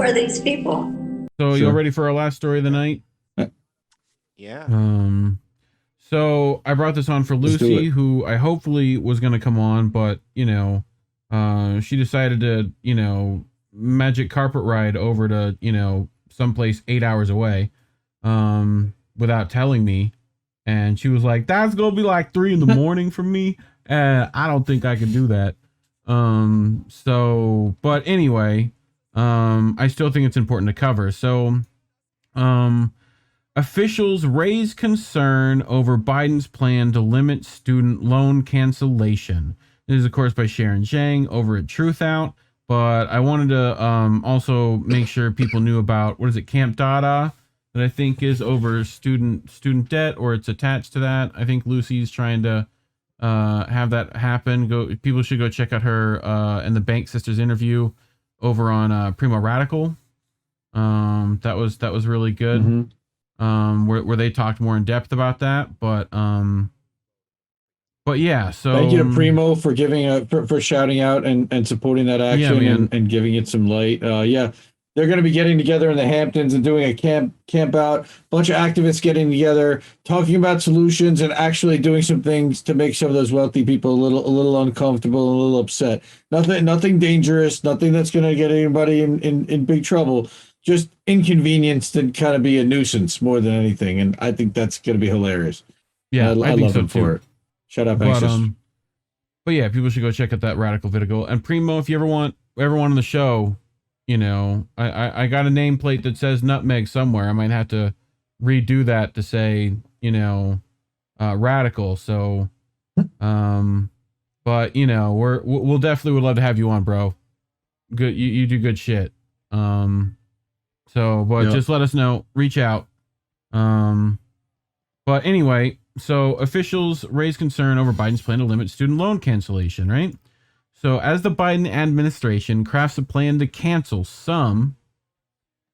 are these people? So you ready for our last story of the night? Yeah. So I brought this on for Lucy, who I hopefully was going to come on, but she decided to, magic carpet ride over to, someplace 8 hours away, without telling me. And she was like, that's going to be like 3 a.m. for me. And I don't think I can do that. But anyway, I still think it's important to cover. So, officials raise concern over Biden's plan to limit student loan cancellation. This is, of course, by Sharon Zhang over at Truthout. But I wanted to also make sure people knew about, what is it, Camp Dada, that I think is over student debt, or it's attached to that. I think Lucy's trying to have that happen. People should go check out her and the Bank Sisters interview over on Primo Radical. That was really good. Mm-hmm. Where they talked more in depth about that, but yeah, so thank you to Primo for giving for shouting out and supporting that action, and giving it some light. They're going to be getting together in the Hamptons and doing a camp out. Bunch of activists getting together, talking about solutions, and actually doing some things to make some of those wealthy people a little uncomfortable and a little upset. Nothing dangerous, nothing that's going to get anybody in big trouble. Just inconvenienced and kind of be a nuisance more than anything. And I think that's going to be hilarious. Yeah, I love them for it. Shut up, but yeah, people should go check out that Radical video. And Primo, if you ever want on the show, I got a nameplate that says Nutmeg somewhere. I might have to redo that to say, Radical. So, but we'll definitely would love to have you on, bro. Good, you do good shit. Just let us know, reach out. But anyway, so officials raise concern over Biden's plan to limit student loan cancellation, right? So as the Biden administration crafts a plan to cancel some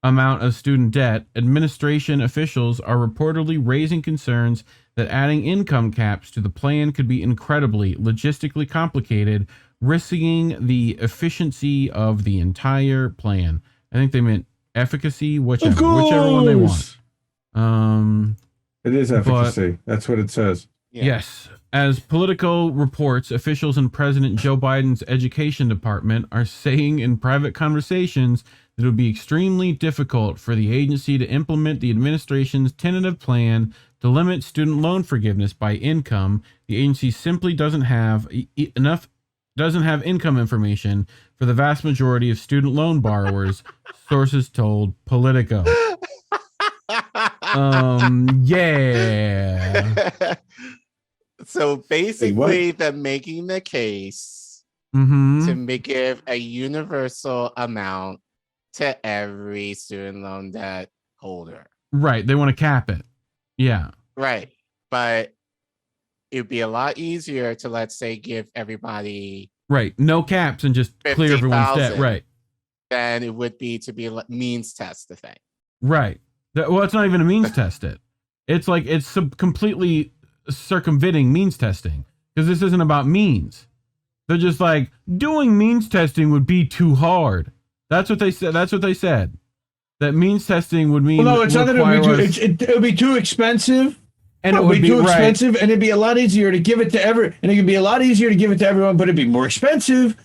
amount of student debt, administration officials are reportedly raising concerns that adding income caps to the plan could be incredibly logistically complicated, risking the efficiency of the entire plan. I think they meant efficacy, whichever one they want. It is efficacy. That's what it says. Yeah. Yes. As Politico reports, officials in President Joe Biden's education department are saying in private conversations that it would be extremely difficult for the agency to implement the administration's tentative plan to limit student loan forgiveness by income. The agency simply doesn't have income information for the vast majority of student loan borrowers, sources told Politico. Yeah. So basically, they're making the case to give a universal amount to every student loan debt holder. Right. They want to cap it. Yeah. Right. But it'd be a lot easier to, let's say, give everybody no caps and just clear everyone's debt. Right. Than it would be to means test the thing. Right. Well, it's not even a means test it. It's like it's completely circumventing means testing, because this isn't about means. They're just like, doing means testing would be too hard. That's what they said. That means testing would mean. Well, no, it's not that it would be too expensive. And it would be too expensive, and it'd be a lot easier to give it to and it could be a lot easier to give it to everyone, but it'd be more expensive.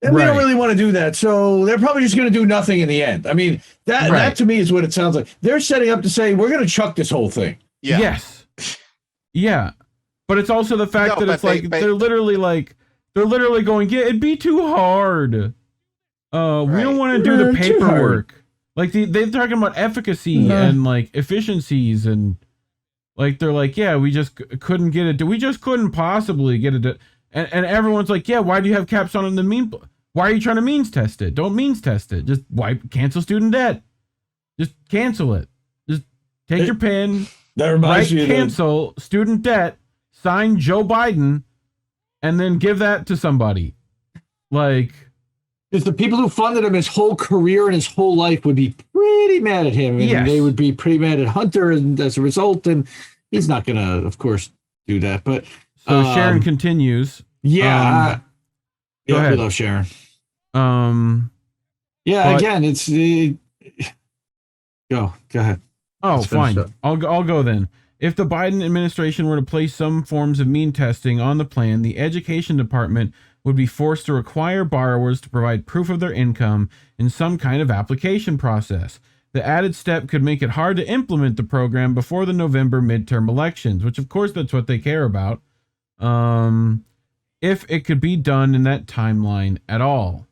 And we don't really want to do that. So they're probably just going to do nothing in the end. I mean, that to me is what it sounds like. They're setting up to say, we're going to chuck this whole thing. Yeah. Yes. Yeah. But it's also the fact that it's they're literally going, yeah, it'd be too hard. We don't want to do the paperwork. Like they're talking about efficacy and like efficiencies, and like they're like, yeah, we just couldn't get it. We just couldn't possibly get it. And everyone's like, yeah, why do you have caps on the mean? Why are you trying to means test it? Don't means test it. Just cancel student debt. Just cancel it. Just take your pen. That reminds me. Cancel student debt. Sign Joe Biden, and then give that to somebody. Like, because the people who funded him his whole career and his whole life would be pretty mad at him, and they would be pretty mad at Hunter, and as a result, and he's not going to, of course, do that. But so Sharon continues. Go ahead. We love Sharon. Yeah, but, again, it's go ahead. Oh, fine. I'll go then. If the Biden administration were to place some forms of mean testing on the plan, the education department would be forced to require borrowers to provide proof of their income in some kind of application process. The added step could make it hard to implement the program before the November midterm elections, which of course that's what they care about. If it could be done in that timeline at all.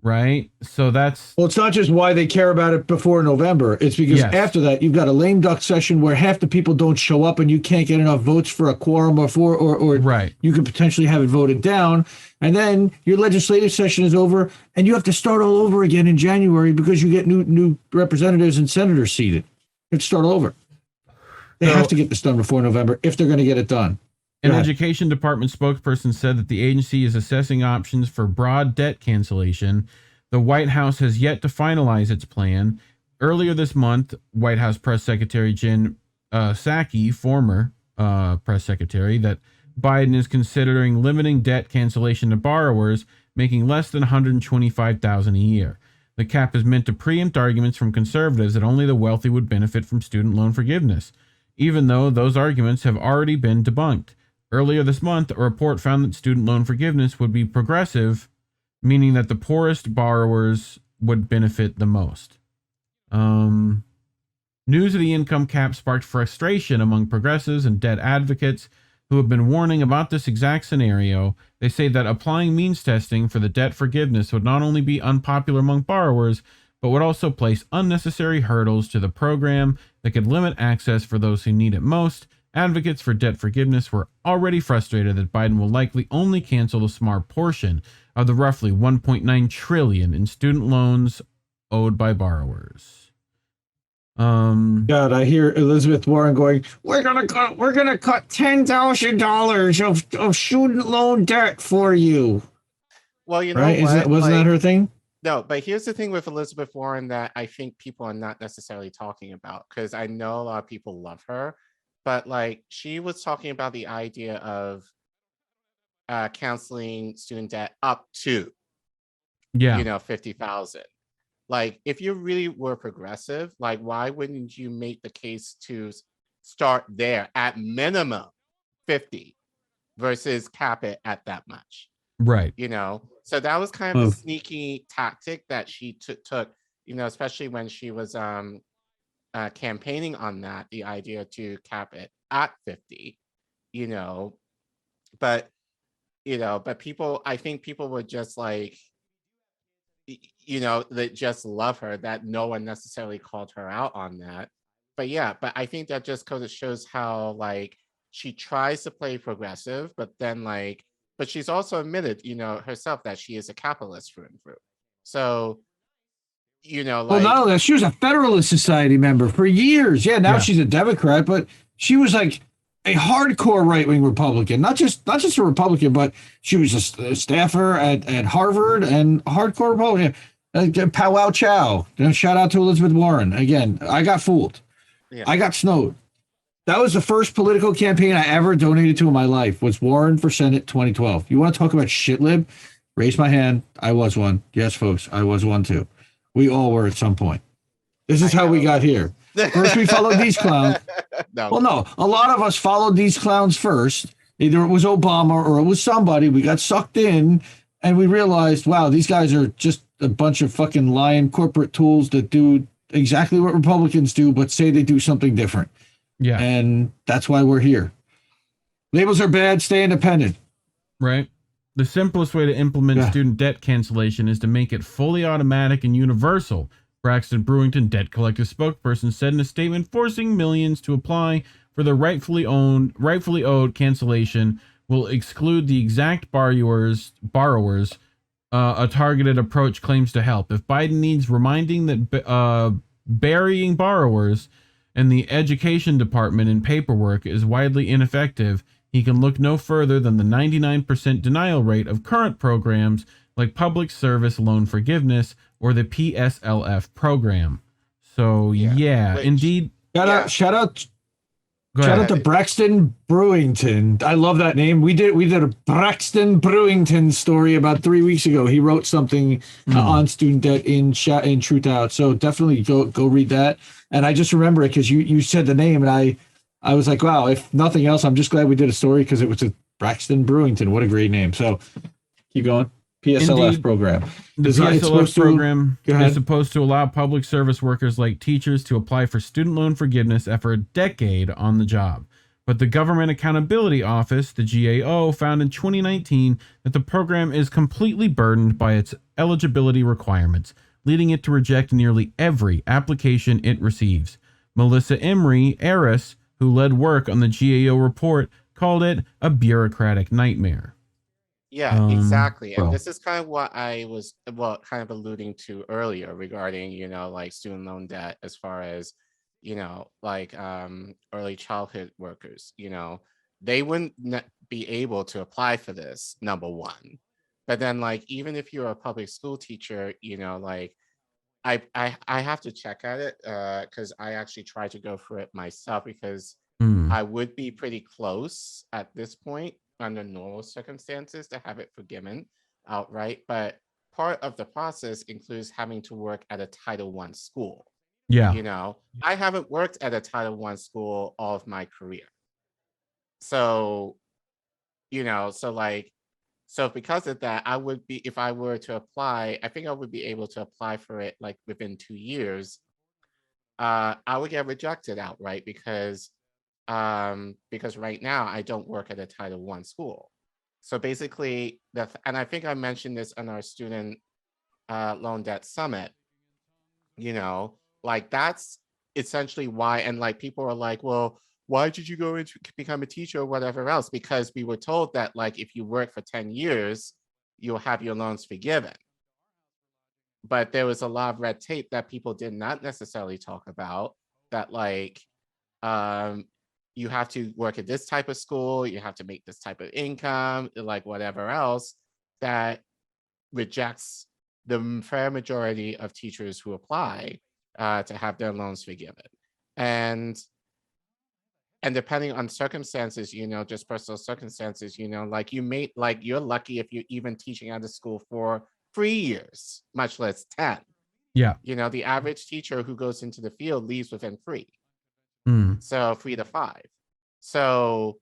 Right? So that's... Well, it's not just why they care about it before November. It's because after that, you've got a lame duck session where half the people don't show up and you can't get enough votes for a quorum or right. You could potentially have it voted down. And then your legislative session is over and you have to start all over again in January because you get new representatives and senators seated. You have to start over. They have to get this done before November if they're going to get it done. An education department spokesperson said that the agency is assessing options for broad debt cancellation. The White House has yet to finalize its plan. Earlier this month, White House Press Secretary Jen Psaki, former press secretary, that Biden is considering limiting debt cancellation to borrowers making less than $125,000 a year. The cap is meant to preempt arguments from conservatives that only the wealthy would benefit from student loan forgiveness, even though those arguments have already been debunked. Earlier this month, a report found that student loan forgiveness would be progressive, meaning that the poorest borrowers would benefit the most. News of the income cap sparked frustration among progressives and debt advocates who have been warning about this exact scenario. They say that applying means testing for the debt forgiveness would not only be unpopular among borrowers, but would also place unnecessary hurdles to the program that could limit access for those who need it most. Advocates for debt forgiveness were already frustrated that Biden will likely only cancel a small portion of the roughly $1.9 trillion in student loans owed by borrowers. God, I hear Elizabeth Warren going, we're gonna cut $10,000 of student loan debt for you. Well, you know, right? Wasn't that her thing? No, but here's the thing with Elizabeth Warren that I think people are not necessarily talking about, because I know a lot of people love her. But like she was talking about the idea of canceling student debt up to, 50,000. Like if you really were progressive, like why wouldn't you make the case to start there at minimum 50 versus cap it at that much? Right. So that was kind of a sneaky tactic that she took, especially when she was campaigning on that, the idea to cap it at 50, but people, I think people would just like, that just love her, that no one necessarily called her out on that. But I think that just because it shows how like she tries to play progressive, but then like, but she's also admitted, herself that she is a capitalist through and through. So well, not only that, she was a Federalist Society member for years. Yeah, now she's a Democrat, but she was like a hardcore right-wing Republican, not just a Republican, but she was a staffer at Harvard and a hardcore Republican. Pow wow chow. Shout out to Elizabeth Warren. Again, I got fooled. Yeah. I got snowed. That was the first political campaign I ever donated to in my life, was Warren for Senate 2012. You want to talk about shit lib? Raise my hand. I was one. Yes, folks, I was one too. We all were at some point. This is how we got here. First, we followed these clowns. No. Well, no, a lot of us followed these clowns first. Either it was Obama or it was somebody. We got sucked in and we realized, wow, these guys are just a bunch of fucking lying corporate tools that do exactly what Republicans do, but say they do something different. Yeah. And that's why we're here. Labels are bad. Stay independent. Right. The simplest way to implement student debt cancellation is to make it fully automatic and universal, Braxton Brewington, debt collector spokesperson, said in a statement. Forcing millions to apply for the rightfully owed cancellation will exclude the exact borrowers. A targeted approach claims to help. If Biden needs reminding that burying borrowers and the education department in paperwork is widely ineffective, he can look no further than the 99% denial rate of current programs like public service loan forgiveness or the PSLF program. So indeed. Shout out. Shout out to Braxton Brewington. I love that name. We did a Braxton Brewington story about 3 weeks ago. He wrote something on student debt in Truthout. So definitely go read that. And I just remember it because you said the name, and I was like, wow. If nothing else, I'm just glad we did a story because it was a Braxton Brewington. What a great name. So keep going. PSLF Indeed. program. The PSLF program is supposed to allow public service workers like teachers to apply for student loan forgiveness after a decade on the job. But the Government Accountability Office, the GAO, found in 2019 that the program is completely burdened by its eligibility requirements, leading it to reject nearly every application it receives. Melissa Emery, heiress, who led work on the GAO report, called it a bureaucratic nightmare. Yeah, exactly. And this is kind of what I was kind of alluding to earlier regarding, like student loan debt as far as, like early childhood workers, they wouldn't be able to apply for this, number one. But then like, even if you're a public school teacher, like I have to check at it because I actually tried to go for it myself because I would be pretty close at this point under normal circumstances to have it forgiven outright, but part of the process includes having to work at a Title I school. Yeah. I haven't worked at a Title I school all of my career. So, so because of that, I would be, if I were to apply, I think I would be able to apply for it like within 2 years. I would get rejected outright because right now I don't work at a Title I school. So basically, and I think I mentioned this on our student loan debt summit, like that's essentially why, and like people are like, well, why did you go into become a teacher or whatever else? Because we were told that like, if you work for 10 years, you'll have your loans forgiven. But there was a lot of red tape that people did not necessarily talk about, that like, you have to work at this type of school, you have to make this type of income, like whatever else, that rejects the fair majority of teachers who apply to have their loans forgiven. And depending on circumstances, just personal circumstances, like you're lucky if you're even teaching at a school for 3 years, much less 10. Yeah. The average teacher who goes into the field leaves within 3. So 3 to 5. So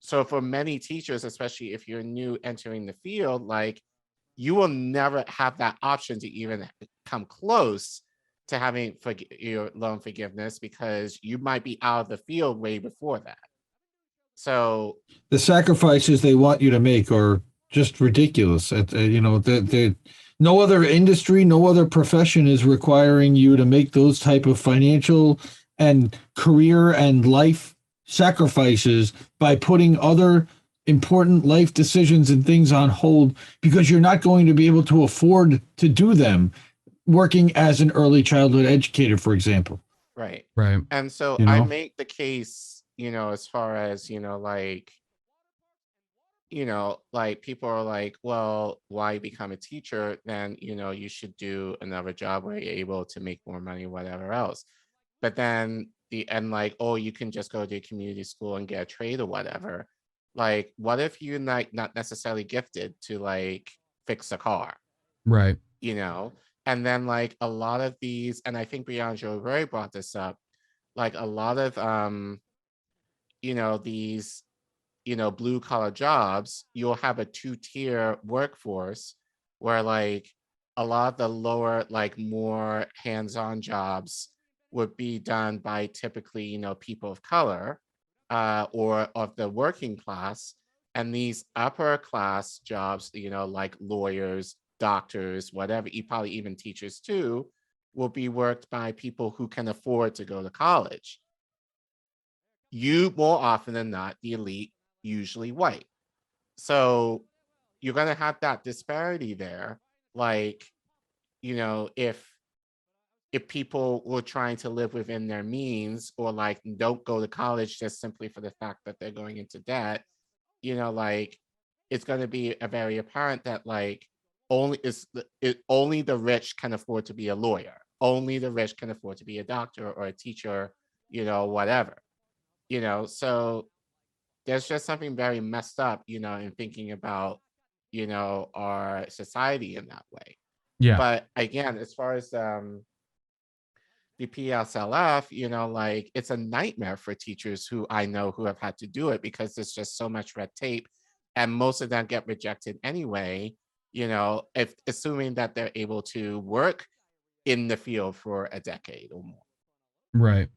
for many teachers, especially if you're new entering the field, like you will never have that option to even come close to having your loan forgiveness because you might be out of the field way before that. So the sacrifices they want you to make are just ridiculous. No other industry, no other profession is requiring you to make those type of financial and career and life sacrifices by putting other important life decisions and things on hold because you're not going to be able to afford to do them working as an early childhood educator, for example. Right. Right. And so I make the case, as far as, like people are like, well, why become a teacher? Then, you should do another job where you're able to make more money, whatever else. But then like, oh, you can just go to a community school and get a trade or whatever. Like, what if you're not necessarily gifted to like fix a car? Right. And then like a lot of these, and I think Bianjo Ray brought this up, like a lot of these blue collar jobs, you'll have a 2-tier workforce where like a lot of the lower, like more hands-on jobs would be done by typically, people of color or of the working class. And these upper class jobs, like lawyers, doctors, whatever, probably even teachers too, will be worked by people who can afford to go to college. You, more often than not, the elite, usually white. So you're going to have that disparity there. Like, if people were trying to live within their means or like don't go to college just simply for the fact that they're going into debt, like it's going to be a very apparent that like only the rich can afford to be a lawyer. Only the rich can afford to be a doctor or a teacher, whatever. you know, so there's just something very messed up, you know, in thinking about, you know, our society in that way. Yeah. But again, as far as the PSLF, you know, like it's a nightmare for teachers who I know who have had to do it because there's just so much red tape and most of them get rejected anyway, you know, if assuming that they're able to work in the field for a decade or more. Right.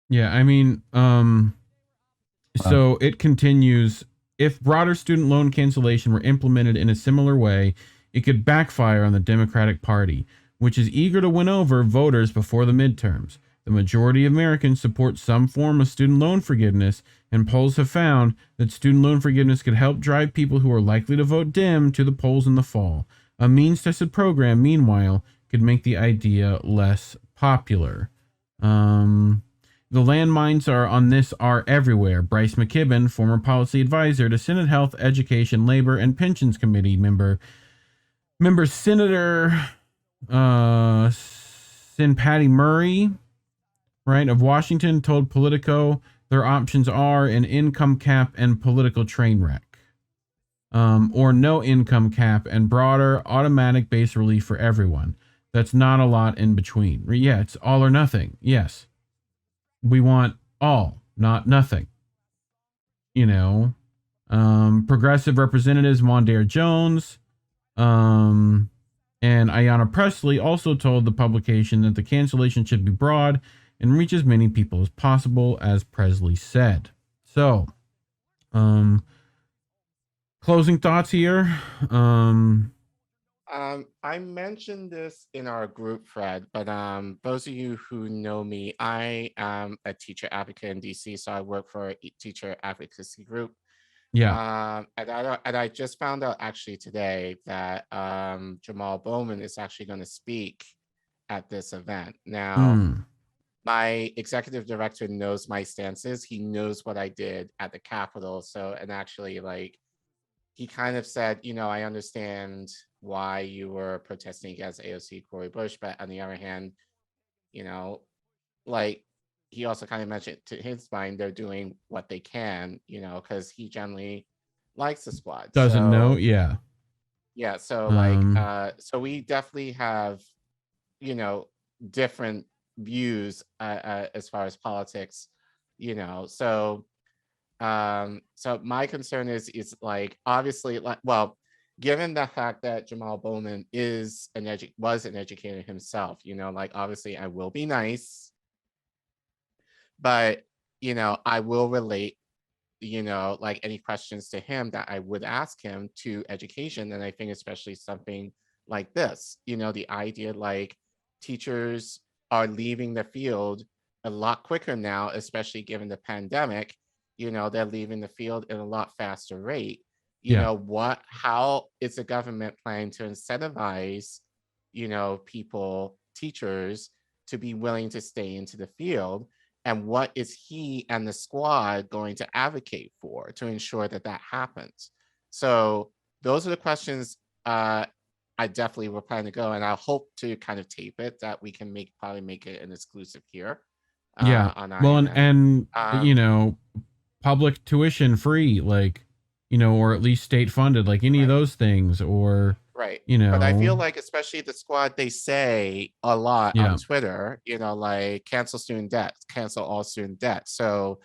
Yeah, I mean, so it continues. If broader student loan cancellation were implemented in a similar way, it could backfire on the Democratic Party, which is eager to win over voters before the midterms. The majority of Americans support some form of student loan forgiveness, and polls have found that student loan forgiveness could help drive people who are likely to vote Dem to the polls in the fall. A means-tested program, meanwhile, could make the idea less popular. The landmines are everywhere. Bryce McKibben, former policy advisor to Senate Health, Education, Labor, and Pensions Committee member Senator Sin Patty Murray, right, of Washington, told Politico their options are an income cap and political train wreck, or no income cap and broader automatic base relief for everyone. That's not a lot in between. Yeah, it's all or nothing. Yes. We want all, not nothing. You know, progressive representatives Mondaire Jones and Ayanna Pressley also told the publication that the cancellation should be broad and reach as many people as possible, as Presley said. So, closing thoughts here. I mentioned this in our group thread, but those of you who know me, I am a teacher advocate in DC, so I work for a teacher advocacy group. Yeah. And I just found out actually today that Jamal Bowman is actually going to speak at this event. Now, my executive director knows my stances. He knows what I did at the Capitol. So, and actually, like, he kind of said, you know, I understand why you were protesting against AOC Cori Bush, but on the other hand, you know, like, he also kind of mentioned to his mind, they're doing what they can, you know, because he generally likes the squad. Doesn't know, yeah. Yeah, so like, so we definitely have, you know, different views as far as politics, you know, so my concern is like, obviously, like, well, given the fact that Jamal Bowman was an educator himself, you know, like, obviously I will be nice, but, you know, I will relate, you know, like any questions to him that I would ask him to education. And I think especially something like this, you know, the idea like teachers are leaving the field a lot quicker now, especially given the pandemic, you know, they're leaving the field at a lot faster rate. You know, how is the government planning to incentivize, you know, teachers to be willing to stay into the field? And what is he and the squad going to advocate for to ensure that that happens? So those are the questions I definitely will plan to go, and I hope to kind of tape it that we can probably make it an exclusive here. On well, INN. and you know, public tuition free, like, you know, or at least state funded, like any of those things, or you know. But I feel like especially the squad, they say a lot on Twitter, you know, like cancel student debt, cancel all student debt. So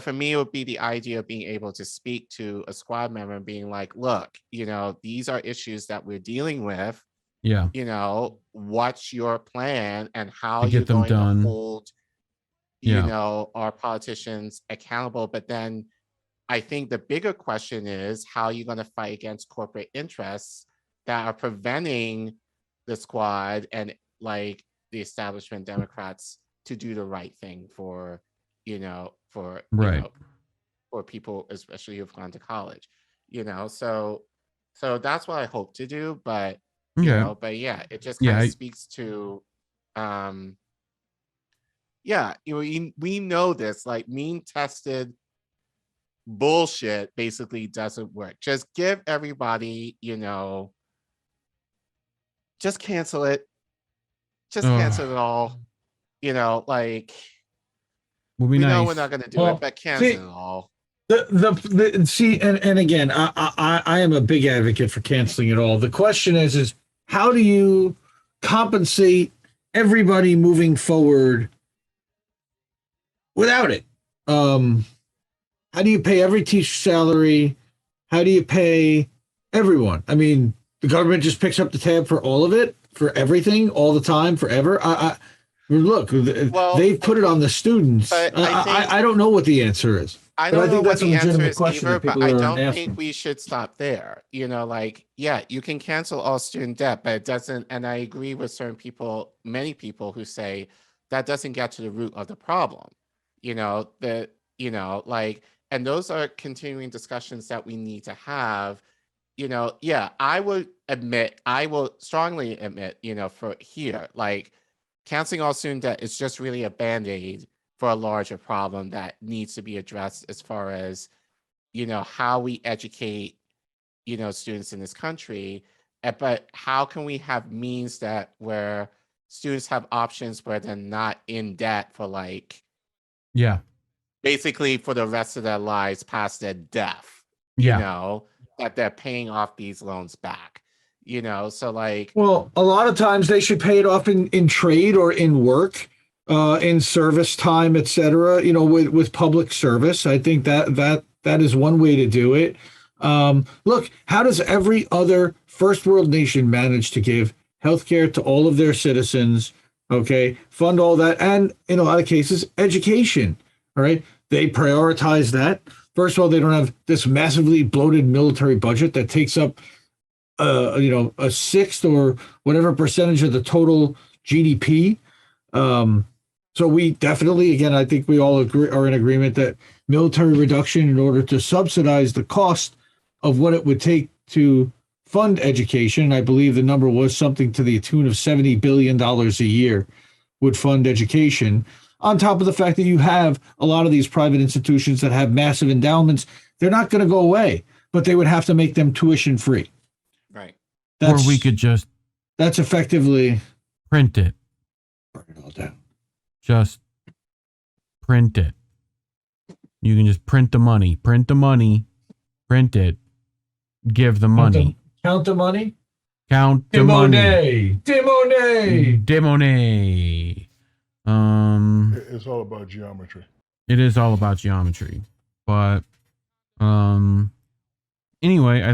for me, it would be the idea of being able to speak to a squad member and being like, look, you know, these are issues that we're dealing with. Yeah. You know, what's your plan and how to you're get them going done. to hold, you know, our politicians accountable. But then I think the bigger question is, how are you going to fight against corporate interests that are preventing the squad and like the establishment Democrats to do the right thing for, you know, you know, for people, especially who've gone to college, you know, so that's what I hope to do. But, you know, but yeah, it just kind of speaks to, yeah, we know this, like, mean tested bullshit basically doesn't work. Just give everybody, you know, just cancel it. Just cancel it all. You know, like, Would be we nice. know we're not going to do it, but cancel it all. See, and again, I am a big advocate for canceling it all. The question is how do you compensate everybody moving forward without it? How do you pay every teacher's salary? How do you pay everyone? I mean, the government just picks up the tab for all of it, for everything, all the time, forever. Look, they've put it on the students. I don't know what the answer is. I don't know what the answer is either, but I don't think we should stop there. You know, like, yeah, you can cancel all student debt, but it doesn't. And I agree with certain people, many people who say that doesn't get to the root of the problem. You know, and those are continuing discussions that we need to have. You know, yeah, I will strongly admit, you know, for here, like canceling all student debt is just really a Band-Aid for a larger problem that needs to be addressed as far as, you know, how we educate, you know, students in this country. But how can we have means that where students have options where they're not in debt for like, basically for the rest of their lives past their death, you know, that they're paying off these loans back, you know? So like, well, a lot of times they should pay it off in trade or in work. In service time, etc. You know, with public service, I think that is one way to do it. Look, how does every other first world nation manage to give healthcare to all of their citizens? Okay, fund all that, and in a lot of cases, education. All right, they prioritize that. First of all, they don't have this massively bloated military budget that takes up, you know, a sixth or whatever percentage of the total GDP. So we definitely, again, I think we all are in agreement that military reduction in order to subsidize the cost of what it would take to fund education. I believe the number was something to the tune of $70 billion a year would fund education. On top of the fact that you have a lot of these private institutions that have massive endowments, they're not going to go away, but they would have to make them tuition free. Right. Or we could just. That's effectively. Print it. Burn it all down. Just print it. You can just print the money, print it, give the money. Count the money? Count the money. Demonet. It's all about geometry. It is all about geometry. But anyway,